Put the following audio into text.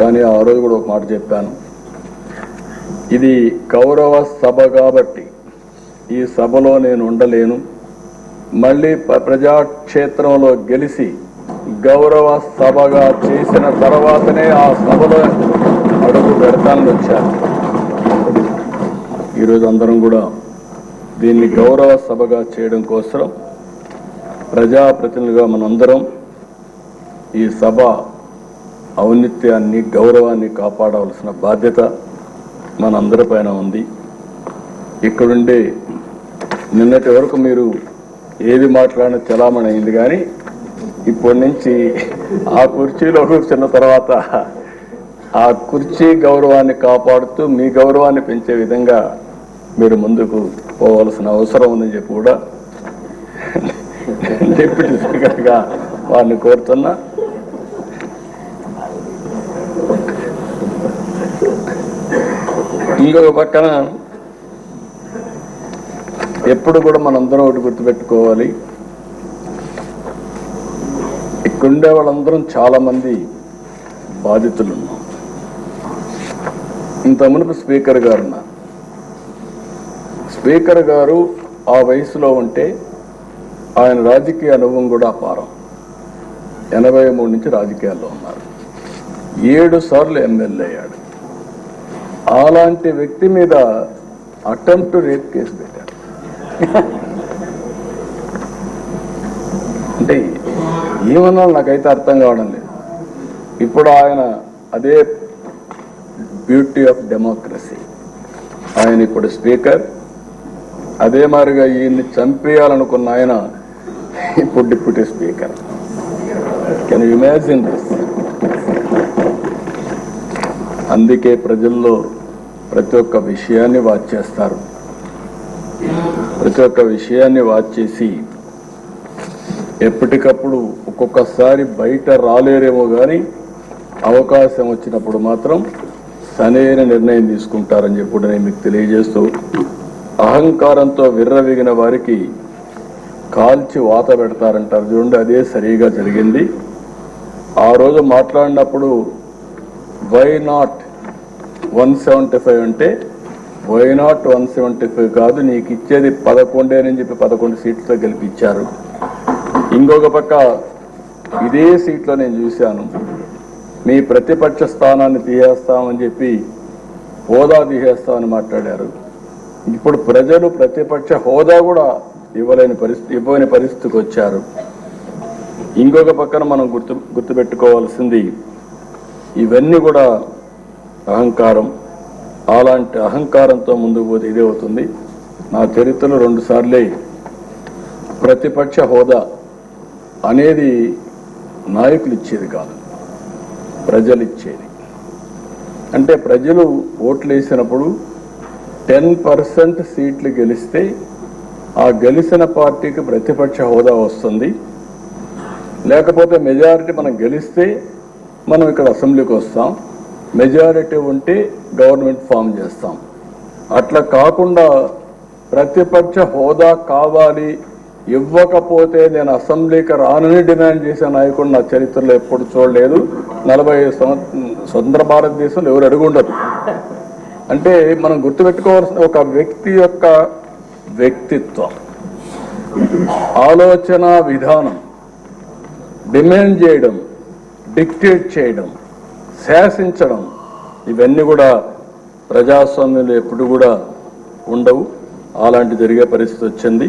కానీ ఆ రోజు కూడా ఒక మాట చెప్పాను, ఇది గౌరవ సభ కాబట్టి ఈ సభలో నేను ఉండలేను, మళ్ళీ ప్రజాక్షేత్రంలో గెలిచి గౌరవ సభగా చేసిన తర్వాతనే ఆ సభలో అడుగు పెడతానని వచ్చాను. ఈరోజు అందరం కూడా దీన్ని గౌరవ సభగా చేయడం కోసం ప్రజాప్రతినిధులుగా మనందరం ఈ సభ ఔన్నత్యాన్ని గౌరవాన్ని కాపాడవలసిన బాధ్యత మనందరిపైన ఉంది. ఇక్కడుండే నిన్నటి వరకు మీరు ఏది మాట్లాడిన చలామణి అయింది, కానీ ఇప్పటి నుంచి ఆ కుర్చీలో కూర్చున్న తర్వాత ఆ కుర్చీ గౌరవాన్ని కాపాడుతూ మీ గౌరవాన్ని పెంచే విధంగా మీరు ముందుకు పోవాల్సిన అవసరం ఉందని చెప్పి కూడా డిప్యూటీ స్పీకర్గా వారిని కోరుతున్నా. ఇంకొక పక్కన ఎప్పుడు కూడా మనందరం ఒకటి గుర్తుపెట్టుకోవాలి, ఇక్కడుండే వాళ్ళందరం చాలా మంది బాధితులు ఉన్నాం. ఇంత మునుపు స్పీకర్ గారు ఉన్నారు. స్పీకర్ గారు ఆ వయసులో ఉంటే ఆయన రాజకీయ అనుభవం కూడా అపారం. 83 నుంచి రాజకీయాల్లో ఉన్నారు. 7 సార్లు ఎమ్మెల్యే అయ్యాడు. అలాంటి వ్యక్తి మీద అటెంప్ట్ రేప్ కేసు పెట్టారు. అంటే ఏమన్నా నాకైతే అర్థం కావడం లేదు. ఇప్పుడు ఆయన అదే బ్యూటీ ఆఫ్ డెమోక్రసీ, ఆయన ఇప్పుడు స్పీకర్. అదే మాదిరిగా ఈయన్ని చంపేయాలనుకున్న ఆయన ఇప్పుడు deputy speaker. Can you imagine this? అందుకే ప్రజల్లో ప్రతి ఒక్క విషయాన్ని వాచ్ చేస్తారు. ప్రతి ఒక్క విషయాన్ని వాచ్ చేసి ఎప్పటికప్పుడు ఒక్కొక్కసారి బయట రాలేరేమో కానీ అవకాశం వచ్చినప్పుడు మాత్రం సరైన నిర్ణయం తీసుకుంటారని చెప్పి నేను మీకు తెలియజేస్తూ, అహంకారంతో విర్రవీగిన వారికి కాల్చి వాత పెడతారంటారు చూడండి, అదే సరిగా జరిగింది. ఆ రోజు మాట్లాడినప్పుడు వై నాట్ 175 అంటే వై నాట్ 175 కాదు, నీకు ఇచ్చేది 11 అని చెప్పి 11 సీట్లతో గెలిపించారు. ఇంకొక పక్క ఇదే సీట్లో నేను చూశాను, మీ ప్రతిపక్ష స్థానాన్ని తీసేస్తామని చెప్పి హోదా తీసేస్తామని మాట్లాడారు. ఇప్పుడు ప్రజలు ప్రతిపక్ష హోదా కూడా ఇవ్వని పరిస్థితికి వచ్చారు. ఇంకొక పక్కన మనం గుర్తుపెట్టుకోవాల్సింది, ఇవన్నీ కూడా అహంకారం. అలాంటి అహంకారంతో ముందుకు పోతే ఇదే అవుతుంది. నా చరిత్రలో 2 సార్లే ప్రతిపక్ష హోదా అనేది నాయకులు ఇచ్చేది కాదు, ప్రజలు ఇచ్చేది. అంటే ప్రజలు ఓట్లు వేసినప్పుడు 10% సీట్లు గెలిస్తే ఆ గెలిచిన పార్టీకి ప్రతిపక్ష హోదా వస్తుంది. లేకపోతే మెజారిటీ మనం గెలిస్తే మనం ఇక్కడ అసెంబ్లీకి వస్తాం, మెజారిటీ ఉంటే గవర్నమెంట్ ఫామ్ చేస్తాం. అట్లా కాకుండా ప్రతిపక్ష హోదా కావాలి, ఇవ్వకపోతే నేను అసెంబ్లీకి రానని డిమాండ్ చేసే నాయకుడు నా చరిత్రలో ఎప్పుడు చూడలేదు. 40 స్వతంత్ర భారతదేశంలో ఎవరు అడుగుండదు. అంటే మనం గుర్తుపెట్టుకోవాల్సిన ఒక వ్యక్తి యొక్క వ్యక్తిత్వం, ఆలోచన విధానం, డిమాండ్ చేయడం, డిక్టేట్ చేయడం, శాసించడం, ఇవన్నీ కూడా ప్రజాస్వామ్యంలో ఎప్పుడు కూడా ఉండవు. అలాంటి జరిగే పరిస్థితి వచ్చింది.